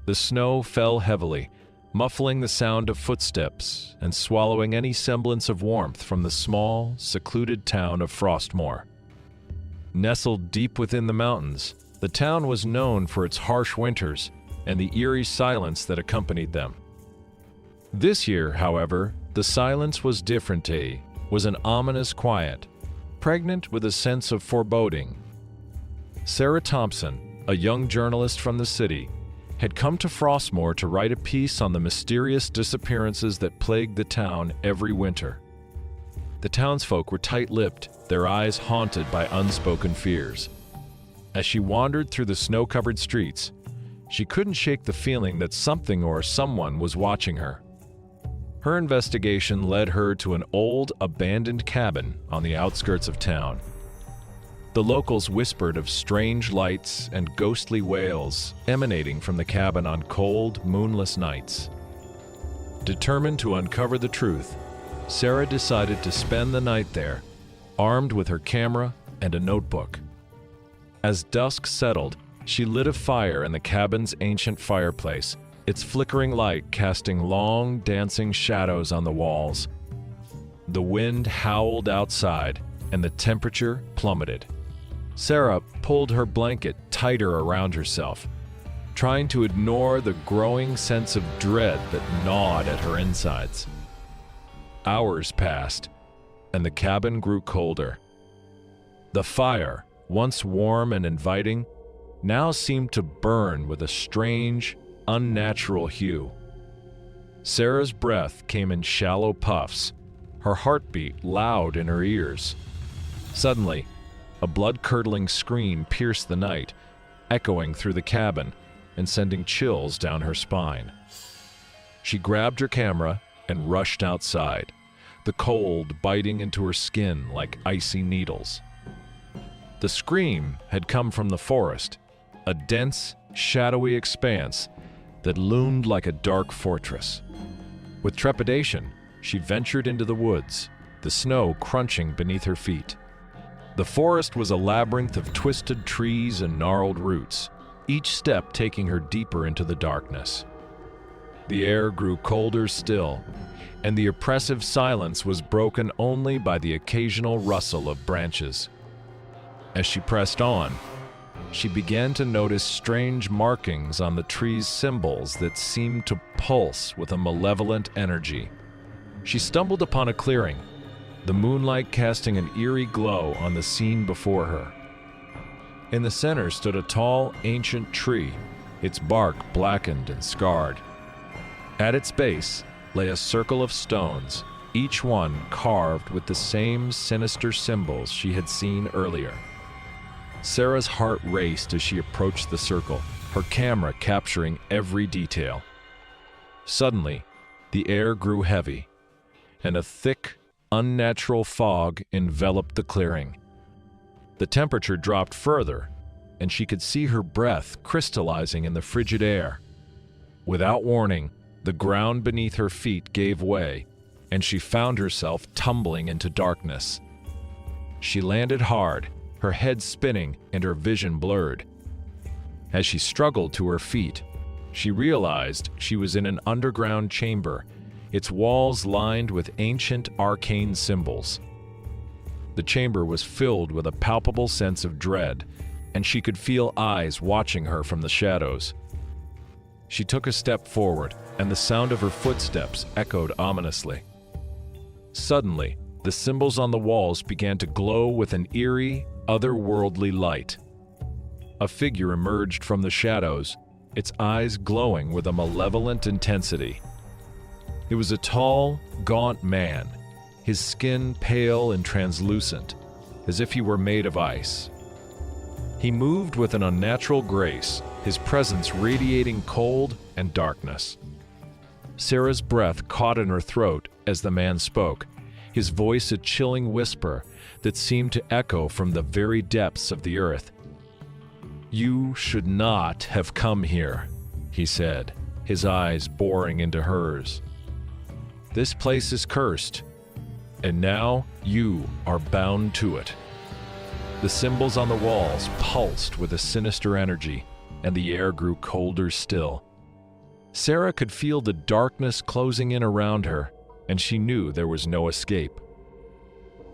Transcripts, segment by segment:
The snow fell heavily, muffling the sound of footsteps and swallowing any semblance of warmth from the small, secluded town of Frostmoor. Nestled deep within the mountains, the town was known for its harsh winters and the eerie silence that accompanied them. This year, however, the silence was different. It was an ominous quiet, pregnant with a sense of foreboding. Sarah Thompson, a young journalist from the city, had come to Frostmoor to write a piece on the mysterious disappearances that plagued the town every winter. The townsfolk were tight-lipped, their eyes haunted by unspoken fears. As she wandered through the snow-covered streets, she couldn't shake the feeling that something or someone was watching her. Her investigation led her to an old, abandoned cabin on the outskirts of town. The locals whispered of strange lights and ghostly wails emanating from the cabin on cold, moonless nights. Determined to uncover the truth, Sarah decided to spend the night there, armed with her camera and a notebook. As dusk settled, she lit a fire in the cabin's ancient fireplace, its flickering light casting long, dancing shadows on the walls. The wind howled outside, and the temperature plummeted. Sarah pulled her blanket tighter around herself, trying to ignore the growing sense of dread that gnawed at her insides. Hours passed, and the cabin grew colder. The fire, once warm and inviting, now seemed to burn with a strange, unnatural hue. Sarah's breath came in shallow puffs, her heartbeat loud in her ears. Suddenly, a blood-curdling scream pierced the night, echoing through the cabin and sending chills down her spine. She grabbed her camera and rushed outside, the cold biting into her skin like icy needles. The scream had come from the forest, a dense, shadowy expanse that loomed like a dark fortress. With trepidation, she ventured into the woods, the snow crunching beneath her feet. The forest was a labyrinth of twisted trees and gnarled roots, each step taking her deeper into the darkness. The air grew colder still, and the oppressive silence was broken only by the occasional rustle of branches. As she pressed on, she began to notice strange markings on the trees' symbols that seemed to pulse with a malevolent energy. She stumbled upon a clearing, the moonlight casting an eerie glow on the scene before her. In the center stood a tall, ancient tree, its bark blackened and scarred. At its base lay a circle of stones, each one carved with the same sinister symbols she had seen earlier. Sarah's heart raced as she approached the circle, her camera capturing every detail. Suddenly, the air grew heavy, and a thick, unnatural fog enveloped the clearing. The temperature dropped further, and she could see her breath crystallizing in the frigid air. Without warning, the ground beneath her feet gave way, and she found herself tumbling into darkness. She landed hard, her head spinning and her vision blurred. As she struggled to her feet, she realized she was in an underground chamber, its walls lined with ancient arcane symbols. The chamber was filled with a palpable sense of dread, and she could feel eyes watching her from the shadows. She took a step forward, and the sound of her footsteps echoed ominously. Suddenly, the symbols on the walls began to glow with an eerie, otherworldly light. A figure emerged from the shadows, its eyes glowing with a malevolent intensity. It was a tall, gaunt man, his skin pale and translucent, as if he were made of ice. He moved with an unnatural grace, his presence radiating cold and darkness. Sarah's breath caught in her throat as the man spoke, his voice a chilling whisper that seemed to echo from the very depths of the earth. "You should not have come here," he said, his eyes boring into hers. "This place is cursed, and now you are bound to it." The symbols on the walls pulsed with a sinister energy, and the air grew colder still. Sarah could feel the darkness closing in around her, and she knew there was no escape.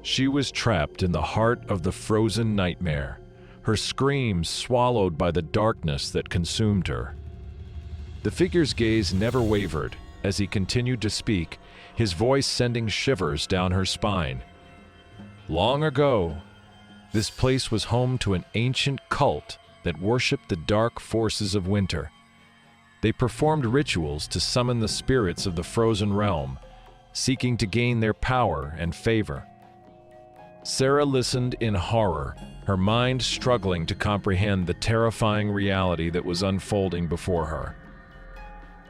She was trapped in the heart of the frozen nightmare, her screams swallowed by the darkness that consumed her. The figure's gaze never wavered as he continued to speak, his voice sending shivers down her spine. Long ago, this place was home to an ancient cult that worshipped the dark forces of winter. They performed rituals to summon the spirits of the frozen realm, seeking to gain their power and favor. Sarah listened in horror, her mind struggling to comprehend the terrifying reality that was unfolding before her.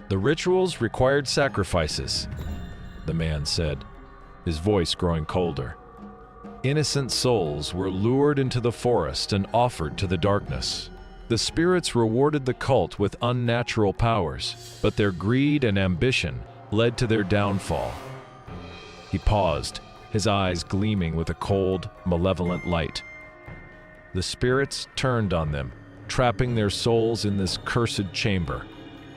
The rituals required sacrifices, the man said, his voice growing colder. Innocent souls were lured into the forest and offered to the darkness. The spirits rewarded the cult with unnatural powers, but their greed and ambition led to their downfall. He paused, his eyes gleaming with a cold, malevolent light. The spirits turned on them, trapping their souls in this cursed chamber.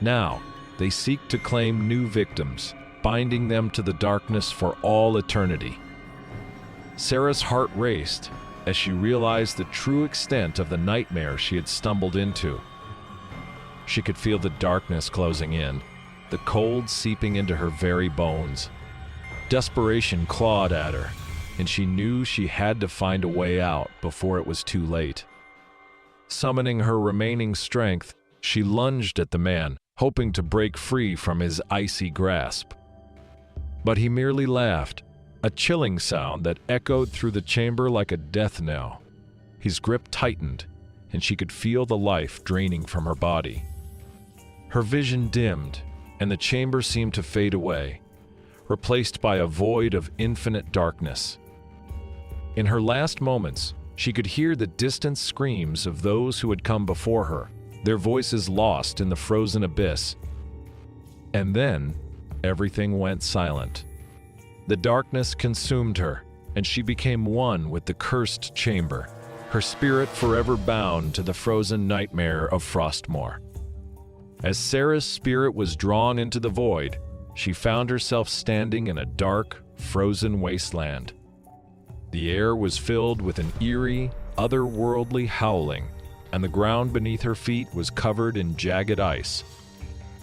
Now, they seek to claim new victims, binding them to the darkness for all eternity. Sarah's heart raced as she realized the true extent of the nightmare she had stumbled into. She could feel the darkness closing in, the cold seeping into her very bones. Desperation clawed at her, and she knew she had to find a way out before it was too late. Summoning her remaining strength, she lunged at the man, hoping to break free from his icy grasp. But he merely laughed, a chilling sound that echoed through the chamber like a death knell. His grip tightened, and she could feel the life draining from her body. Her vision dimmed, and the chamber seemed to fade away, replaced by a void of infinite darkness. In her last moments, she could hear the distant screams of those who had come before her, their voices lost in the frozen abyss. And then, everything went silent. The darkness consumed her, and she became one with the cursed chamber, her spirit forever bound to the frozen nightmare of Frostmoor. As Sarah's spirit was drawn into the void, she found herself standing in a dark, frozen wasteland. The air was filled with an eerie, otherworldly howling, and the ground beneath her feet was covered in jagged ice.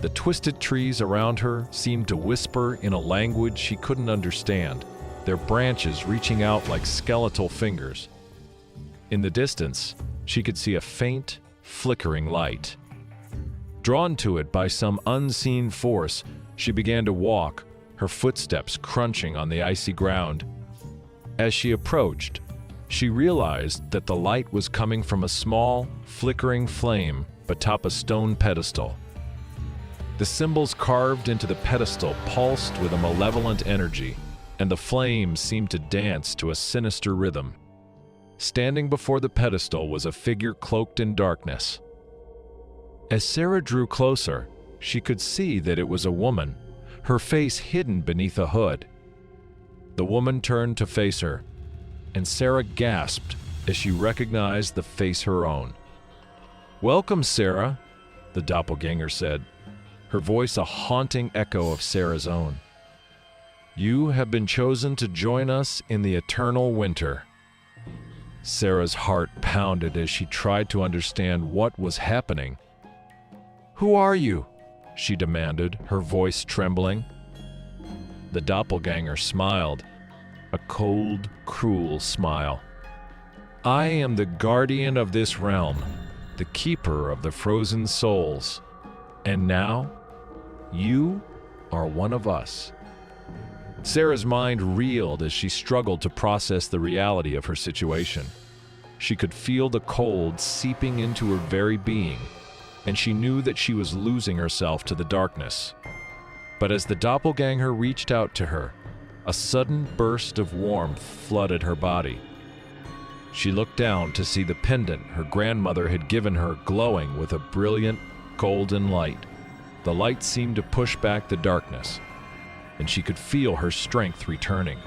The twisted trees around her seemed to whisper in a language she couldn't understand, their branches reaching out like skeletal fingers. In the distance, she could see a faint, flickering light. Drawn to it by some unseen force, she began to walk, her footsteps crunching on the icy ground. As she approached, she realized that the light was coming from a small, flickering flame atop a stone pedestal. The symbols carved into the pedestal pulsed with a malevolent energy, and the flames seemed to dance to a sinister rhythm. Standing before the pedestal was a figure cloaked in darkness. As Sarah drew closer, she could see that it was a woman, her face hidden beneath a hood. The woman turned to face her, and Sarah gasped as she recognized the face her own. "Welcome, Sarah," the doppelganger said, her voice a haunting echo of Sarah's own. "You have been chosen to join us in the eternal winter." Sarah's heart pounded as she tried to understand what was happening. "Who are you?" she demanded, her voice trembling. The doppelganger smiled, a cold, cruel smile. "I am the guardian of this realm, the keeper of the frozen souls. And now, you are one of us." Sarah's mind reeled as she struggled to process the reality of her situation. She could feel the cold seeping into her very being, and she knew that she was losing herself to the darkness. But as the doppelganger reached out to her, a sudden burst of warmth flooded her body. She looked down to see the pendant her grandmother had given her glowing with a brilliant, golden light. The light seemed to push back the darkness, and she could feel her strength returning.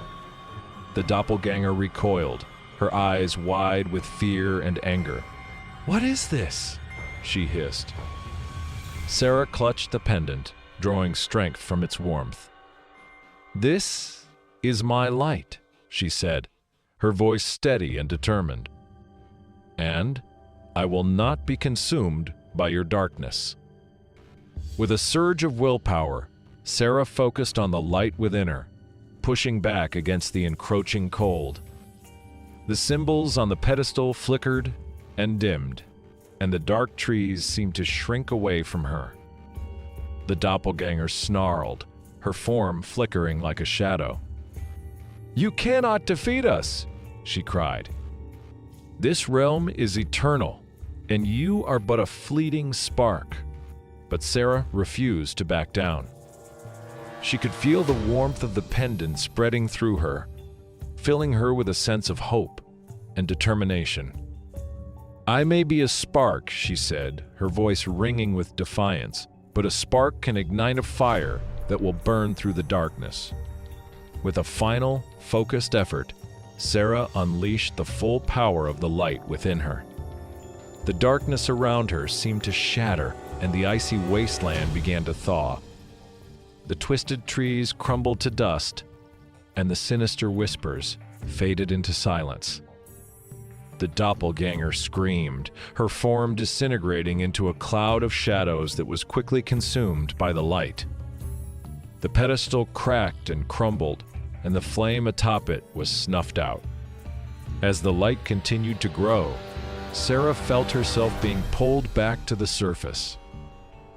The doppelganger recoiled, her eyes wide with fear and anger. "What is this?" she hissed. Sarah clutched the pendant, drawing strength from its warmth. "This is my light," she said, her voice steady and determined. "And I will not be consumed by your darkness." With a surge of willpower, Sarah focused on the light within her, pushing back against the encroaching cold. The symbols on the pedestal flickered and dimmed, and the dark trees seemed to shrink away from her. The doppelganger snarled, her form flickering like a shadow. "You cannot defeat us!" she cried. "This realm is eternal, and you are but a fleeting spark." But Sarah refused to back down. She could feel the warmth of the pendant spreading through her, filling her with a sense of hope and determination. "I may be a spark," she said, her voice ringing with defiance, "but a spark can ignite a fire that will burn through the darkness." With a final, focused effort, Sarah unleashed the full power of the light within her. The darkness around her seemed to shatter, and the icy wasteland began to thaw. The twisted trees crumbled to dust, and the sinister whispers faded into silence. The doppelganger screamed, her form disintegrating into a cloud of shadows that was quickly consumed by the light. The pedestal cracked and crumbled, and the flame atop it was snuffed out. As the light continued to grow, Sarah felt herself being pulled back to the surface.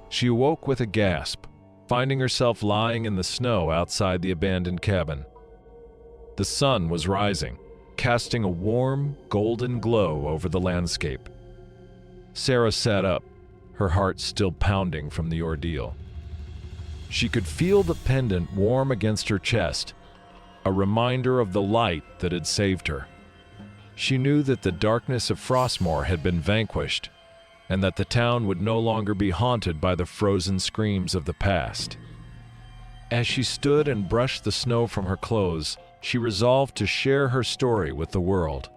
She awoke with a gasp, finding herself lying in the snow outside the abandoned cabin. The sun was rising, casting a warm, golden glow over the landscape. Sarah sat up, her heart still pounding from the ordeal. She could feel the pendant warm against her chest, a reminder of the light that had saved her. She knew that the darkness of Frostmoor had been vanquished, and that the town would no longer be haunted by the frozen screams of the past. As she stood and brushed the snow from her clothes, she resolved to share her story with the world.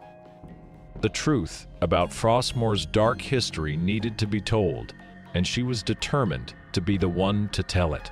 The truth about Frostmoor's dark history needed to be told, and she was determined to be the one to tell it.